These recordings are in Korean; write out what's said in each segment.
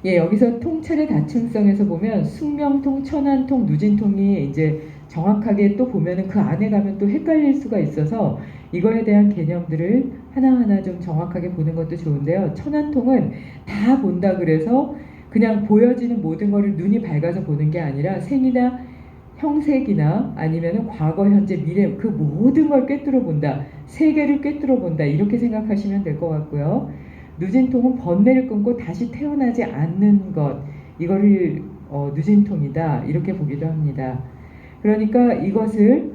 예, 여기서 통찰의 다층성에서 보면 숙명통, 천안통, 누진통이 이제 정확하게 또 보면은 그 안에 가면 또 헷갈릴 수가 있어서 이거에 대한 개념들을 하나하나 좀 정확하게 보는 것도 좋은데요. 천안통은 다 본다 그래서 그냥 보여지는 모든 거를 눈이 밝아서 보는 게 아니라 생이나 형색이나 아니면은 과거, 현재, 미래 그 모든 걸 꿰뚫어 본다. 세계를 꿰뚫어 본다. 이렇게 생각하시면 될 것 같고요. 누진통은 번뇌를 끊고 다시 태어나지 않는 것. 이거를 누진통이다. 이렇게 보기도 합니다. 그러니까 이것을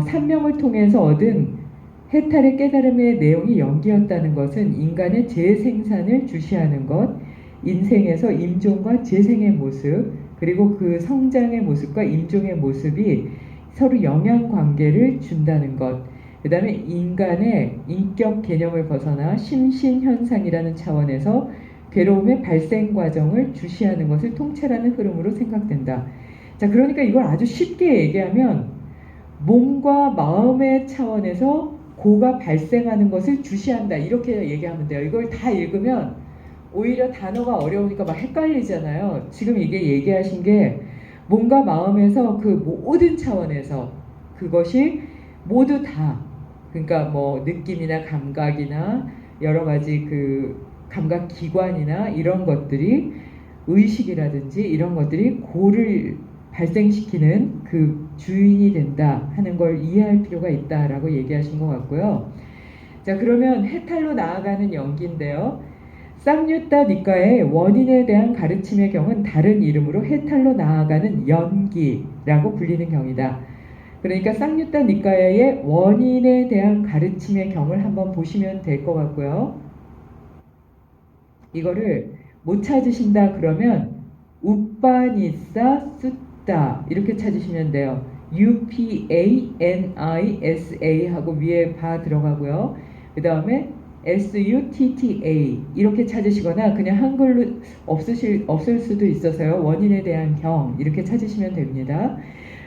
산명을 통해서 얻은 해탈의 깨달음의 내용이 연기였다는 것은 인간의 재생산을 주시하는 것, 인생에서 임종과 재생의 모습, 그리고 그 성장의 모습과 임종의 모습이 서로 영향 관계를 준다는 것, 그 다음에 인간의 인격 개념을 벗어나 심신현상이라는 차원에서 괴로움의 발생 과정을 주시하는 것을 통찰하는 흐름으로 생각된다. 자, 그러니까 이걸 아주 쉽게 얘기하면 몸과 마음의 차원에서 고가 발생하는 것을 주시한다. 이렇게 얘기하면 돼요. 이걸 다 읽으면 오히려 단어가 어려우니까 막 헷갈리잖아요. 지금 이게 얘기하신 게 몸과 마음에서 그 모든 차원에서 그것이 모두 다, 그러니까 뭐 느낌이나 감각이나 여러 가지 그 감각 기관이나 이런 것들이 의식이라든지 이런 것들이 고를 발생시키는 그 주인이 된다 하는 걸 이해할 필요가 있다라고 얘기하신 것 같고요. 자, 그러면 해탈로 나아가는 연기인데요. 쌍유타 니까의 원인에 대한 가르침의 경은 다른 이름으로 해탈로 나아가는 연기라고 불리는 경이다. 그러니까 쌍유타 니까의 원인에 대한 가르침의 경을 한번 보시면 될 것 같고요. 이거를 못 찾으신다 그러면 우빠니사 숫다 이렇게 찾으시면 돼요. UPANISA 하고 위에 바 들어가고요. 그 다음에 SUTTA 이렇게 찾으시거나 그냥 한글로 없을 수도 있어서요. 원인에 대한 경 이렇게 찾으시면 됩니다.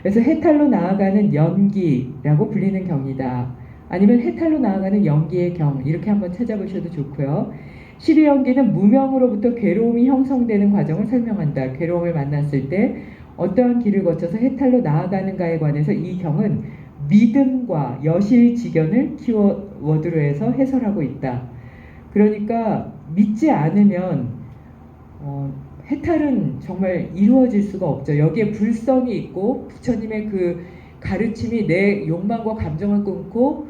그래서 해탈로 나아가는 연기라고 불리는 경이다. 아니면 해탈로 나아가는 연기의 경 이렇게 한번 찾아보셔도 좋고요. 12연기는 무명으로부터 괴로움이 형성되는 과정을 설명한다. 괴로움을 만났을 때 어떠한 길을 거쳐서 해탈로 나아가는가에 관해서 이 경은 믿음과 여실직연을 키워워드로 해서 해설하고 있다. 그러니까 믿지 않으면 해탈은 정말 이루어질 수가 없죠. 여기에 불성이 있고 부처님의 그 가르침이 내 욕망과 감정을 끊고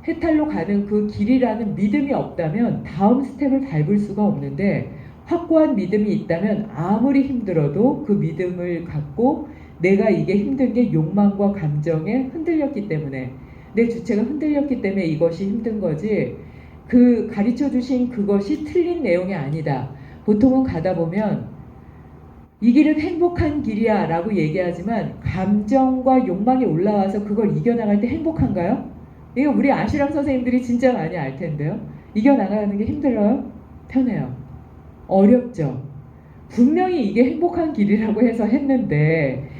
해탈로 가는 그 길이라는 믿음이 없다면 다음 스텝을 밟을 수가 없는데 확고한 믿음이 있다면 아무리 힘들어도 그 믿음을 갖고 내가 이게 힘든 게 욕망과 감정에 흔들렸기 때문에 내 주체가 흔들렸기 때문에 이것이 힘든 거지 그 가르쳐 주신 그것이 틀린 내용이 아니다. 보통은 가다 보면 이 길은 행복한 길이야 라고 얘기하지만 감정과 욕망이 올라와서 그걸 이겨나갈 때 행복한가요? 이거 우리 아슈람 선생님들이 진짜 많이 알 텐데요. 이겨나가는 게 힘들어요? 편해요. 어렵죠. 분명히 이게 행복한 길이라고 해서 했는데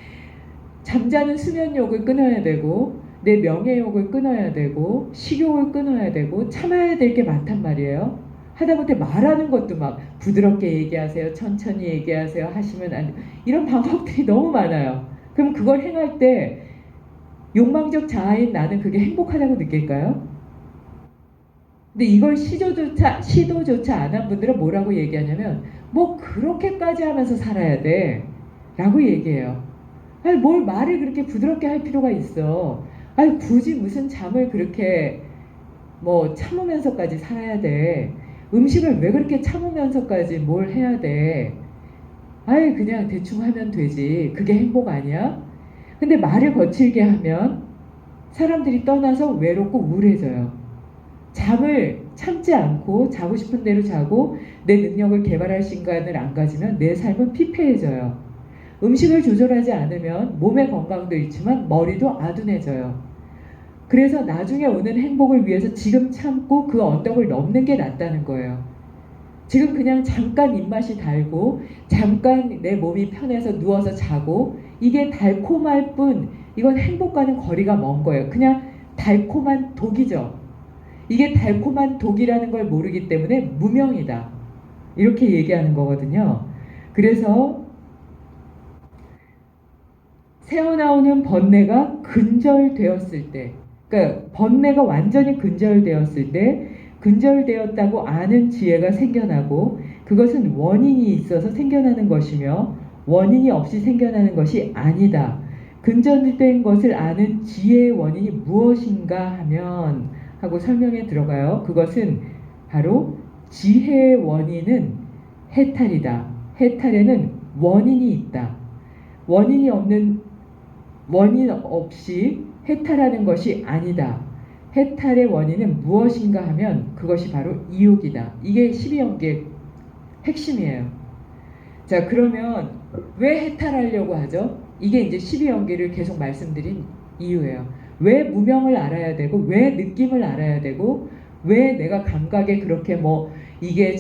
잠자는 수면욕을 끊어야 되고 내 명예욕을 끊어야 되고 식욕을 끊어야 되고 참아야 될 게 많단 말이에요. 하다못해 말하는 것도 막 부드럽게 얘기하세요, 천천히 얘기하세요 하시면 안 돼. 이런 방법들이 너무 많아요. 그럼 그걸 행할 때 욕망적 자아인 나는 그게 행복하다고 느낄까요? 근데 이걸 시도조차 안 한 분들은 뭐라고 얘기하냐면 뭐 그렇게까지 하면서 살아야 돼 라고 얘기해요. 아니 뭘 말을 그렇게 부드럽게 할 필요가 있어. 아니 굳이 무슨 잠을 그렇게 뭐 참으면서까지 살아야 돼. 음식을 왜 그렇게 참으면서까지 뭘 해야 돼. 아이 그냥 대충 하면 되지. 그게 행복 아니야? 근데 말을 거칠게 하면 사람들이 떠나서 외롭고 우울해져요. 잠을 참지 않고 자고 싶은 대로 자고 내 능력을 개발할 시간을 안 가지면 내 삶은 피폐해져요. 음식을 조절하지 않으면 몸의 건강도 잃지만 머리도 아둔해져요. 그래서 나중에 오는 행복을 위해서 지금 참고 그 언덕을 넘는 게 낫다는 거예요. 지금 그냥 잠깐 입맛이 달고 잠깐 내 몸이 편해서 누워서 자고 이게 달콤할 뿐 이건 행복과는 거리가 먼 거예요. 그냥 달콤한 독이죠. 이게 달콤한 독이라는 걸 모르기 때문에 무명이다. 이렇게 얘기하는 거거든요. 그래서 새어나오는 번뇌가 근절되었을 때, 그러니까 번뇌가 완전히 근절되었을 때, 근절되었다고 아는 지혜가 생겨나고, 그것은 원인이 있어서 생겨나는 것이며 원인이 없이 생겨나는 것이 아니다. 근절된 것을 아는 지혜의 원인이 무엇인가 하면 하고 설명에 들어가요. 그것은 바로 지혜의 원인은 해탈이다. 해탈에는 원인이 있다. 원인 없이 해탈하는 것이 아니다. 해탈의 원인은 무엇인가 하면 그것이 바로 이욕이다. 이게 12연계의 핵심이에요. 자, 그러면 왜 해탈하려고 하죠? 이게 이제 12연계를 계속 말씀드린 이유예요. 왜 무명을 알아야 되고, 왜 느낌을 알아야 되고, 왜 내가 감각에 그렇게 뭐 이게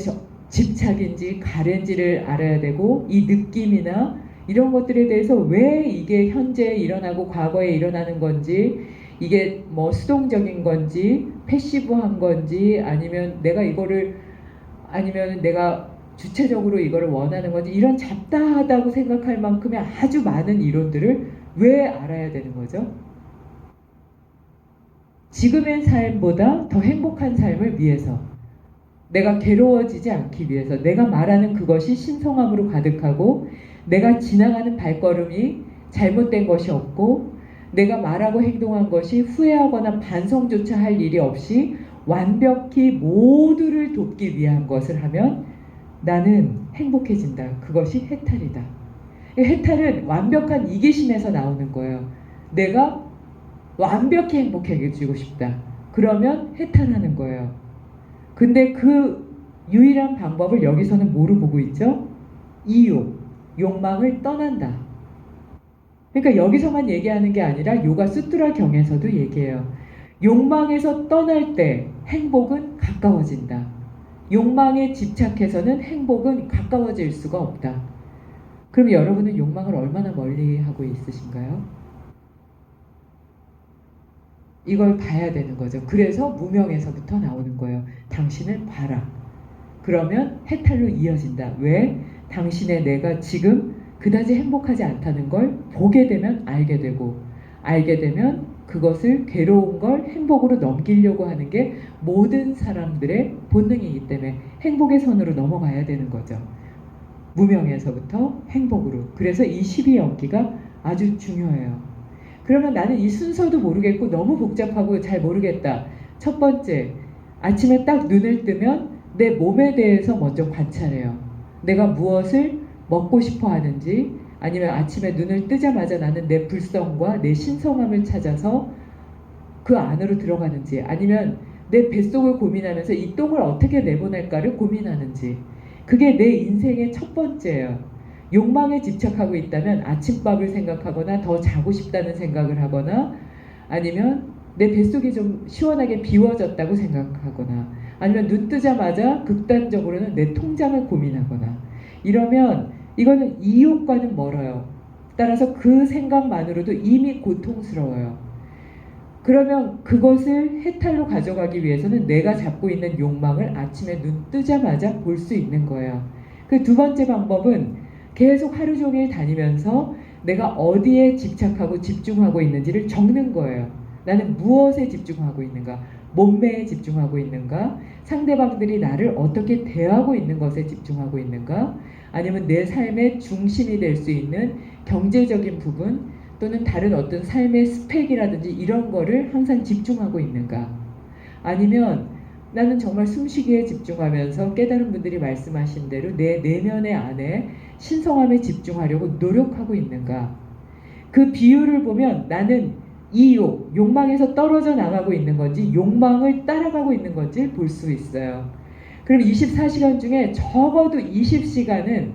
집착인지 가래인지를 알아야 되고, 이 느낌이나 이런 것들에 대해서 왜 이게 현재 일어나고 과거에 일어나는 건지, 이게 뭐 수동적인 건지 패시브한 건지 아니면 내가 주체적으로 이거를 원하는 건지, 이런 잡다하다고 생각할 만큼의 아주 많은 이론들을 왜 알아야 되는 거죠? 지금의 삶보다 더 행복한 삶을 위해서, 내가 괴로워지지 않기 위해서, 내가 말하는 그것이 신성함으로 가득하고 내가 지나가는 발걸음이 잘못된 것이 없고 내가 말하고 행동한 것이 후회하거나 반성조차 할 일이 없이 완벽히 모두를 돕기 위한 것을 하면 나는 행복해진다. 그것이 해탈이다. 해탈은 완벽한 이기심에서 나오는 거예요. 내가 완벽히 행복해지고 싶다. 그러면 해탈하는 거예요. 근데 그 유일한 방법을 여기서는 뭐로 보고 있죠? 이욕, 욕망을 떠난다. 그러니까 여기서만 얘기하는 게 아니라 요가 수트라 경에서도 얘기해요. 욕망에서 떠날 때 행복은 가까워진다. 욕망에 집착해서는 행복은 가까워질 수가 없다. 그럼 여러분은 욕망을 얼마나 멀리 하고 있으신가요? 이걸 봐야 되는 거죠. 그래서 무명에서부터 나오는 거예요. 당신을 봐라. 그러면 해탈로 이어진다. 왜? 당신의 내가 지금 그다지 행복하지 않다는 걸 보게 되면 알게 되고, 알게 되면 그것을 괴로운 걸 행복으로 넘기려고 하는 게 모든 사람들의 본능이기 때문에 행복의 선으로 넘어가야 되는 거죠. 무명에서부터 행복으로. 그래서 이 12연기가 아주 중요해요. 그러면 나는 이 순서도 모르겠고 너무 복잡하고 잘 모르겠다. 첫 번째, 아침에 딱 눈을 뜨면 내 몸에 대해서 먼저 관찰해요. 내가 무엇을 먹고 싶어 하는지, 아니면 아침에 눈을 뜨자마자 나는 내 불성과 내 신성함을 찾아서 그 안으로 들어가는지, 아니면 내 뱃속을 고민하면서 이 똥을 어떻게 내보낼까를 고민하는지. 그게 내 인생의 첫 번째예요. 욕망에 집착하고 있다면 아침밥을 생각하거나 더 자고 싶다는 생각을 하거나, 아니면 내 뱃속이 좀 시원하게 비워졌다고 생각하거나, 아니면 눈 뜨자마자 극단적으로는 내 통장을 고민하거나, 이러면 이거는 이욕과는 멀어요. 따라서 그 생각만으로도 이미 고통스러워요. 그러면 그것을 해탈로 가져가기 위해서는 내가 잡고 있는 욕망을 아침에 눈 뜨자마자 볼 수 있는 거예요. 그 두 번째 방법은 계속 하루 종일 다니면서 내가 어디에 집착하고 집중하고 있는지를 적는 거예요. 나는 무엇에 집중하고 있는가? 몸매에 집중하고 있는가? 상대방들이 나를 어떻게 대하고 있는 것에 집중하고 있는가? 아니면 내 삶의 중심이 될 수 있는 경제적인 부분 또는 다른 어떤 삶의 스펙이라든지 이런 거를 항상 집중하고 있는가? 아니면 나는 정말 숨쉬기에 집중하면서 깨달은 분들이 말씀하신 대로 내 내면의 안에 신성함에 집중하려고 노력하고 있는가? 그 비율을 보면 나는 이욕, 욕망에서 떨어져 나가고 있는 건지 욕망을 따라가고 있는 건지 볼 수 있어요. 그럼 24시간 중에 적어도 20시간은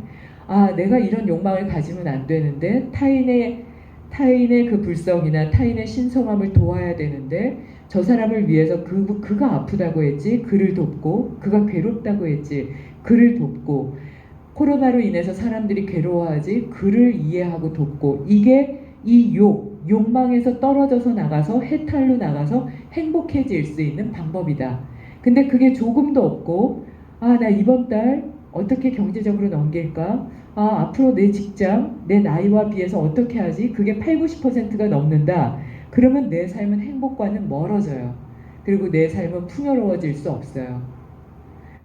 내가 이런 욕망을 가지면 안 되는데, 타인의 그 불성이나 타인의 신성함을 도와야 되는데, 저 사람을 위해서 그가 아프다고 했지 그를 돕고, 그가 괴롭다고 했지 그를 돕고, 코로나로 인해서 사람들이 괴로워하지 그를 이해하고 돕고, 이게 이 욕망에서 떨어져서 나가서 해탈로 나가서 행복해질 수 있는 방법이다. 근데 그게 조금도 없고, 나 이번 달 어떻게 경제적으로 넘길까? 아, 앞으로 내 직장, 내 나이와 비해서 어떻게 하지? 그게 8, 90%가 넘는다. 그러면 내 삶은 행복과는 멀어져요. 그리고 내 삶은 풍요로워질 수 없어요.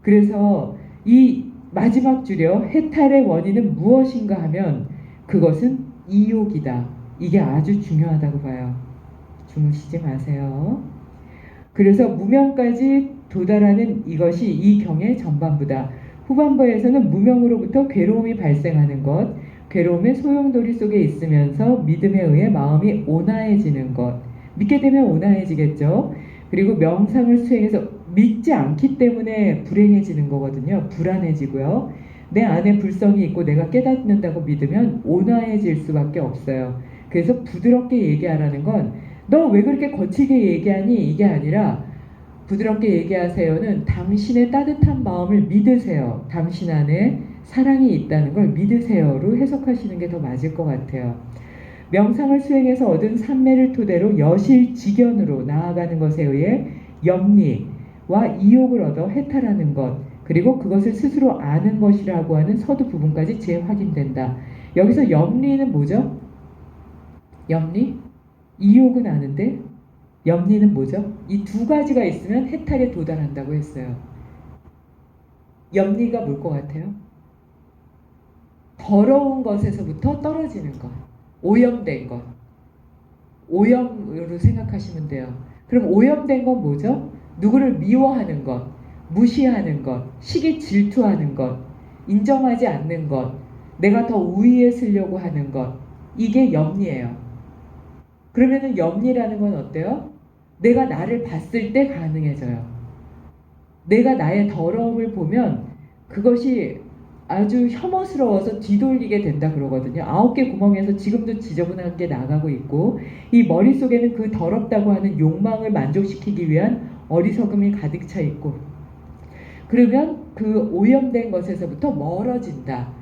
그래서 이 마지막 줄여 해탈의 원인은 무엇인가 하면 그것은 이욕이다. 이게 아주 중요하다고 봐요. 주무시지 마세요. 그래서 무명까지 도달하는 이것이 이 경의 전반부다. 후반부에서는 무명으로부터 괴로움이 발생하는 것, 괴로움의 소용돌이 속에 있으면서 믿음에 의해 마음이 온화해지는 것. 믿게 되면 온화해지겠죠. 그리고 명상을 수행해서 믿지 않기 때문에 불행해지는 거거든요. 불안해지고요. 내 안에 불성이 있고 내가 깨닫는다고 믿으면 온화해질 수밖에 없어요. 그래서 부드럽게 얘기하라는 건 너 왜 그렇게 거칠게 얘기하니? 이게 아니라 부드럽게 얘기하세요는 당신의 따뜻한 마음을 믿으세요. 당신 안에 사랑이 있다는 걸 믿으세요로 해석하시는 게 더 맞을 것 같아요. 명상을 수행해서 얻은 산매를 토대로 여실직연으로 나아가는 것에 의해 염리와 이욕을 얻어 해탈하는 것, 그리고 그것을 스스로 아는 것이라고 하는 서두 부분까지 재확인된다. 여기서 염리는 뭐죠? 염리? 이욕은 아는데 염리는 뭐죠? 이 두 가지가 있으면 해탈에 도달한다고 했어요. 염리가 뭘 것 같아요? 더러운 것에서부터 떨어지는 것, 오염된 것, 오염으로 생각하시면 돼요. 그럼 오염된 건 뭐죠? 누구를 미워하는 것, 무시하는 것, 시기 질투하는 것, 인정하지 않는 것, 내가 더 우위에 서려고 하는 것, 이게 염리예요. 그러면은 염리라는 건 어때요? 내가 나를 봤을 때 가능해져요. 내가 나의 더러움을 보면 그것이 아주 혐오스러워서 뒤돌리게 된다 그러거든요. 9개 구멍에서 지금도 지저분한 게 나가고 있고 이 머릿속에는 그 더럽다고 하는 욕망을 만족시키기 위한 어리석음이 가득 차 있고 그러면 그 오염된 것에서부터 멀어진다.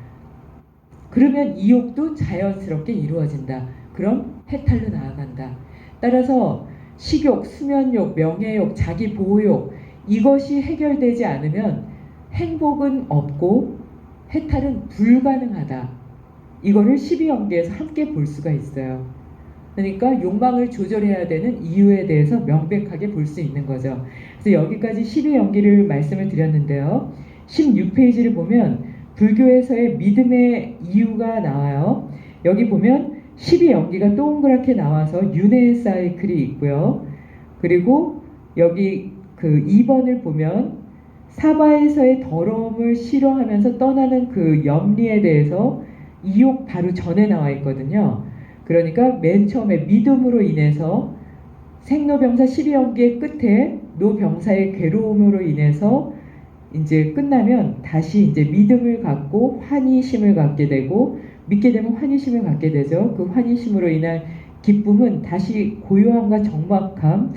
그러면 이욕도 자연스럽게 이루어진다. 그럼 해탈로 나아간다. 따라서 식욕, 수면욕, 명예욕, 자기보호욕 이것이 해결되지 않으면 행복은 없고 해탈은 불가능하다. 이거를 12연계에서 함께 볼 수가 있어요. 그러니까 욕망을 조절해야 되는 이유에 대해서 명백하게 볼 수 있는 거죠. 그래서 여기까지 12연계를 말씀을 드렸는데요. 16페이지를 보면 불교에서의 믿음의 이유가 나와요. 여기 보면 12연기가 동그랗게 나와서 윤회의 사이클이 있고요. 그리고 여기 그 2번을 보면 사바에서의 더러움을 싫어하면서 떠나는 그 염리에 대해서 이욕 바로 전에 나와 있거든요. 그러니까 맨 처음에 믿음으로 인해서 생로병사 12연기의 끝에 노병사의 괴로움으로 인해서 이제 끝나면 다시 이제 믿음을 갖고 환희심을 갖게 되고 믿게 되면 환희심을 갖게 되죠. 그 환희심으로 인한 기쁨은 다시 고요함과 정막함,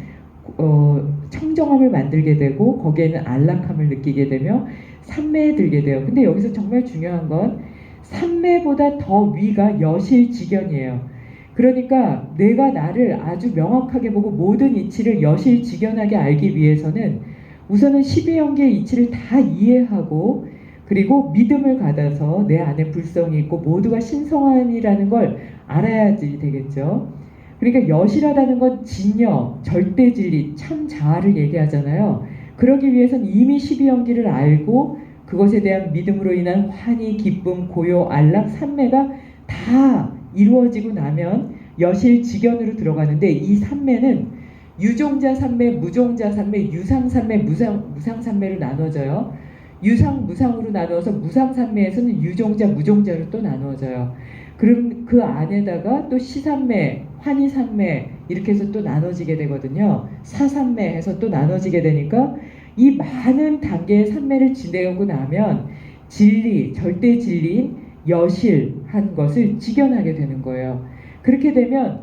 청정함을 만들게 되고 거기에는 안락함을 느끼게 되며 산매에 들게 돼요. 근데 여기서 정말 중요한 건 산매보다 더 위가 여실직연이에요. 그러니까 내가 나를 아주 명확하게 보고 모든 이치를 여실직연하게 알기 위해서는 우선은 12연계의 이치를 다 이해하고 그리고 믿음을 가져서 내 안에 불성이 있고 모두가 신성한이라는 걸 알아야지 되겠죠. 그러니까 여실하다는 건 진여, 절대 진리, 참 자아를 얘기하잖아요. 그러기 위해서는 이미 12연기를 알고 그것에 대한 믿음으로 인한 환희, 기쁨, 고요, 안락, 산매가 다 이루어지고 나면 여실직연으로 들어가는데 이 산매는 유종자 산매, 무종자 산매, 유상 산매, 무상 산매로 나눠져요. 유상, 무상으로 나누어서 무상 산매에서는 유종자, 무종자로 또 나누어져요. 그럼 그 안에다가 또 시산매, 환희산매 이렇게 해서 또 나눠지게 되거든요. 사산매 해서 또 나눠지게 되니까 이 많은 단계의 산매를 지내고 나면 진리, 절대 진리인 여실한 것을 직연하게 되는 거예요. 그렇게 되면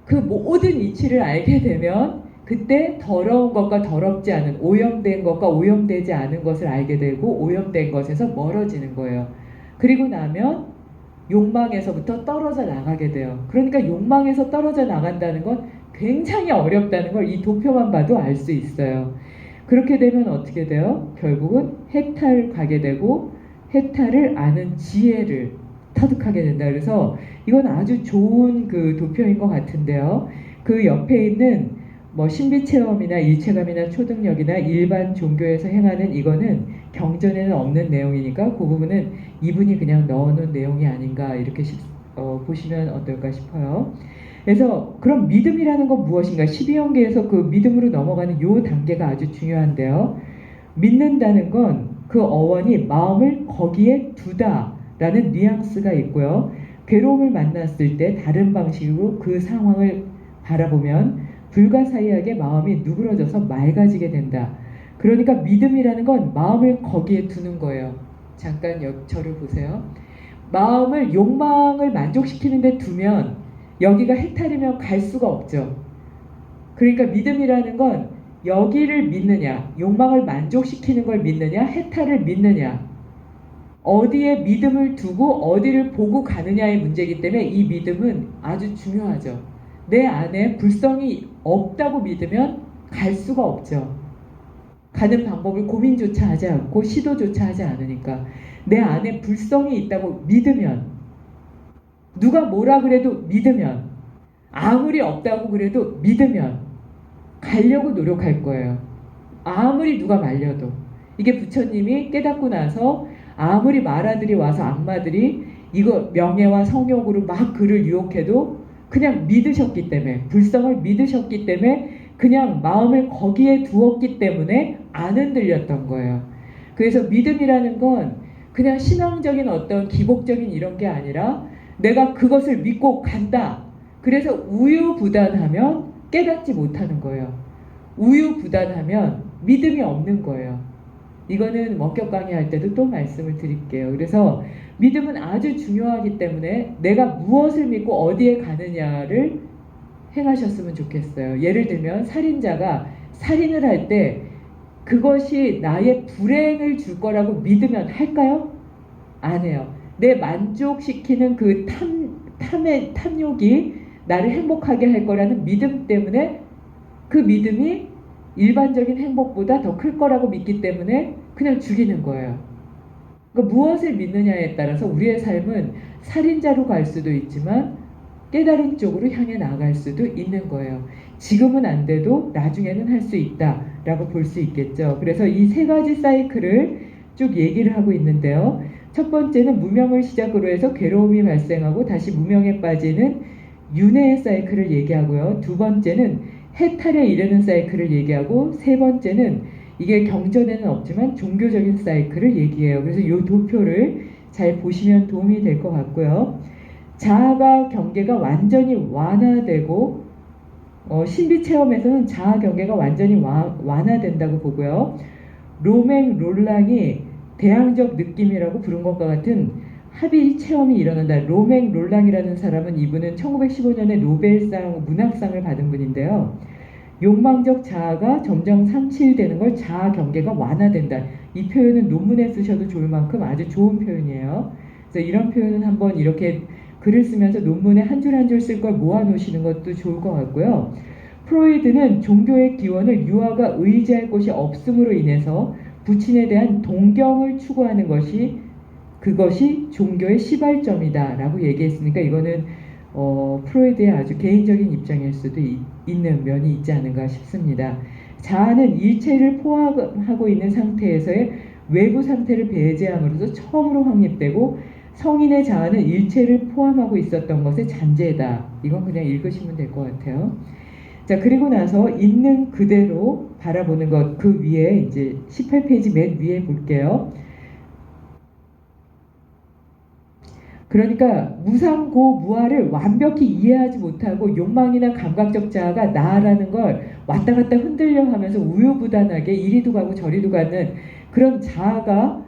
그 모든 이치를 알게 되면 그때 더러운 것과 더럽지 않은 오염된 것과 오염되지 않은 것을 알게 되고 오염된 것에서 멀어지는 거예요. 그리고 나면 욕망에서부터 떨어져 나가게 돼요. 그러니까 욕망에서 떨어져 나간다는 건 굉장히 어렵다는 걸 이 도표만 봐도 알 수 있어요. 그렇게 되면 어떻게 돼요? 결국은 해탈 가게 되고 해탈을 아는 지혜를 터득하게 된다. 그래서 이건 아주 좋은 그 도표인 것 같은데요. 그 옆에 있는 뭐 신비체험이나 일체감이나 초능력이나 일반 종교에서 행하는 이거는 경전에는 없는 내용이니까 그 부분은 이분이 그냥 넣어놓은 내용이 아닌가 이렇게 보시면 어떨까 싶어요. 그래서 그럼 믿음이라는 건 무엇인가? 12연계에서 그 믿음으로 넘어가는 요 단계가 아주 중요한데요. 믿는다는 건 그 어원이 마음을 거기에 두다라는 뉘앙스가 있고요. 괴로움을 만났을 때 다른 방식으로 그 상황을 바라보면 불가사의하게 마음이 누그러져서 맑아지게 된다. 그러니까 믿음이라는 건 마음을 거기에 두는 거예요. 잠깐 저를 보세요. 마음을 욕망을 만족시키는 데 두면 여기가 해탈이면 갈 수가 없죠. 그러니까 믿음이라는 건 여기를 믿느냐, 욕망을 만족시키는 걸 믿느냐, 해탈을 믿느냐, 어디에 믿음을 두고 어디를 보고 가느냐의 문제이기 때문에 이 믿음은 아주 중요하죠. 내 안에 불성이 없다고 믿으면 갈 수가 없죠. 가는 방법을 고민조차 하지 않고 시도조차 하지 않으니까. 내 안에 불성이 있다고 믿으면, 누가 뭐라 그래도 믿으면, 아무리 없다고 그래도 믿으면 가려고 노력할 거예요. 아무리 누가 말려도. 이게 부처님이 깨닫고 나서 아무리 마라들이 와서 악마들이 이거 명예와 성욕으로 막 그를 유혹해도 그냥 믿으셨기 때문에, 불성을 믿으셨기 때문에 그냥 마음을 거기에 두었기 때문에 안 흔들렸던 거예요. 그래서 믿음이라는 건 그냥 신앙적인 어떤 기복적인 이런 게 아니라 내가 그것을 믿고 간다. 그래서 우유부단하면 깨닫지 못하는 거예요. 우유부단하면 믿음이 없는 거예요. 이거는 원격 강의할 때도 또 말씀을 드릴게요. 그래서 믿음은 아주 중요하기 때문에 내가 무엇을 믿고 어디에 가느냐를 행하셨으면 좋겠어요. 예를 들면 살인자가 살인을 할 때 그것이 나의 불행을 줄 거라고 믿으면 할까요? 안 해요. 내 만족시키는 그 탐욕이 나를 행복하게 할 거라는 믿음 때문에 그 믿음이 일반적인 행복보다 더 클 거라고 믿기 때문에 그냥 죽이는 거예요. 그러니까 무엇을 믿느냐에 따라서 우리의 삶은 살인자로 갈 수도 있지만 깨달은 쪽으로 향해 나갈 수도 있는 거예요. 지금은 안 돼도 나중에는 할 수 있다라고 볼 수 있겠죠. 그래서 이 세 가지 사이클을 쭉 얘기를 하고 있는데요. 첫 번째는 무명을 시작으로 해서 괴로움이 발생하고 다시 무명에 빠지는 윤회의 사이클을 얘기하고요. 두 번째는 해탈에 이르는 사이클을 얘기하고 세 번째는 이게 경전에는 없지만 종교적인 사이클을 얘기해요. 그래서 이 도표를 잘 보시면 도움이 될 것 같고요. 자아가 경계가 완전히 완화되고 신비 체험에서는 자아 경계가 완전히 완화된다고 보고요. 로맹 롤랑이 대항적 느낌이라고 부른 것과 같은 합의 체험이 일어난다. 로맹 롤랑이라는 사람은 이분은 1915년에 노벨상 문학상을 받은 분인데요. 욕망적 자아가 점점 상실되는 걸 자아 경계가 완화된다. 이 표현은 논문에 쓰셔도 좋을 만큼 아주 좋은 표현이에요. 그래서 이런 표현은 한번 이렇게 글을 쓰면서 논문에 한 줄 한 줄 쓸 걸 모아놓으시는 것도 좋을 것 같고요. 프로이드는 종교의 기원을 유아가 의지할 곳이 없음으로 인해서 부친에 대한 동경을 추구하는 그것이 종교의 시발점이다 라고 얘기했으니까 이거는 프로이드의 아주 개인적인 입장일 수도 있는 면이 있지 않은가 싶습니다. 자아는 일체를 포함하고 있는 상태에서의 외부 상태를 배제함으로써 처음으로 확립되고 성인의 자아는 일체를 포함하고 있었던 것의 잔재다. 이건 그냥 읽으시면 될 것 같아요. 자, 그리고 나서 있는 그대로 바라보는 것, 그 위에 이제 18페이지 맨 위에 볼게요. 그러니까 무상고무아를 완벽히 이해하지 못하고 욕망이나 감각적 자아가 나라는 걸 왔다 갔다 흔들려 하면서 우유부단하게 이리도 가고 저리도 가는 그런 자아가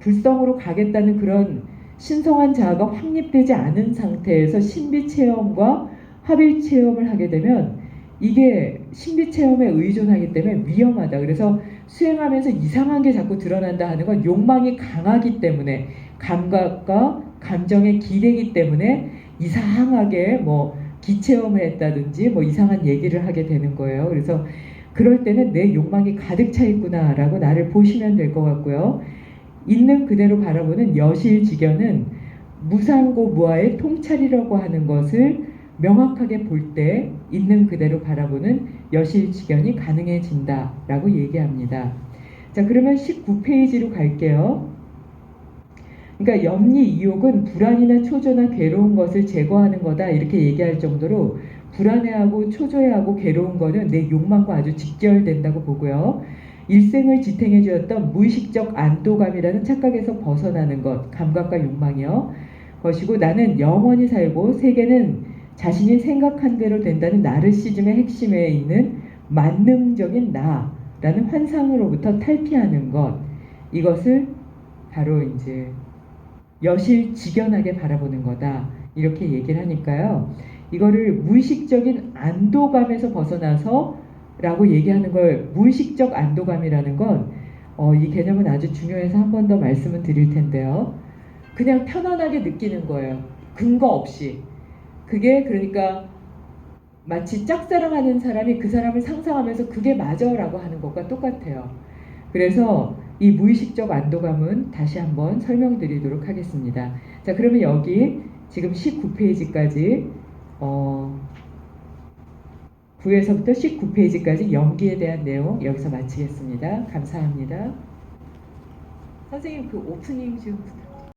불성으로 가겠다는 그런 신성한 자아가 확립되지 않은 상태에서 신비체험과 합일체험을 하게 되면 이게 신비체험에 의존하기 때문에 위험하다. 그래서 수행하면서 이상한 게 자꾸 드러난다 하는 건 욕망이 강하기 때문에 감각과 감정의 기대기 때문에 이상하게 뭐 기체험을 했다든지 뭐 이상한 얘기를 하게 되는 거예요. 그래서 그럴 때는 내 욕망이 가득 차 있구나라고 나를 보시면 될 것 같고요. 있는 그대로 바라보는 여실직연은 무상고무아의 통찰이라고 하는 것을 명확하게 볼 때 있는 그대로 바라보는 여실직연이 가능해진다라고 얘기합니다. 자, 그러면 19페이지로 갈게요. 그러니까 염리 이욕은 불안이나 초조나 괴로운 것을 제거하는 거다 이렇게 얘기할 정도로 불안해하고 초조해하고 괴로운 거는 내 욕망과 아주 직결된다고 보고요. 일생을 지탱해 주었던 무의식적 안도감이라는 착각에서 벗어나는 것, 감각과 욕망이요. 것이고 나는 영원히 살고 세계는 자신이 생각한 대로 된다는 나르시즘의 핵심에 있는 만능적인 나라는 환상으로부터 탈피하는 것. 이것을 바로 이제 여실직연하게 바라보는 거다. 이렇게 얘기를 하니까요. 이거를 무의식적인 안도감에서 벗어나서 라고 얘기하는 걸 무의식적 안도감이라는 건 이 개념은 아주 중요해서 한 번 더 말씀을 드릴 텐데요. 그냥 편안하게 느끼는 거예요. 근거 없이. 그게 그러니까 마치 짝사랑하는 사람이 그 사람을 상상하면서 그게 맞아라고 하는 것과 똑같아요. 그래서 이 무의식적 안도감은 다시 한번 설명드리도록 하겠습니다. 자, 그러면 여기 지금 19페이지까지 9에서부터 19페이지까지 연기에 대한 내용 여기서 마치겠습니다. 감사합니다. 선생님 그 오프닝 좀 부탁드립니다.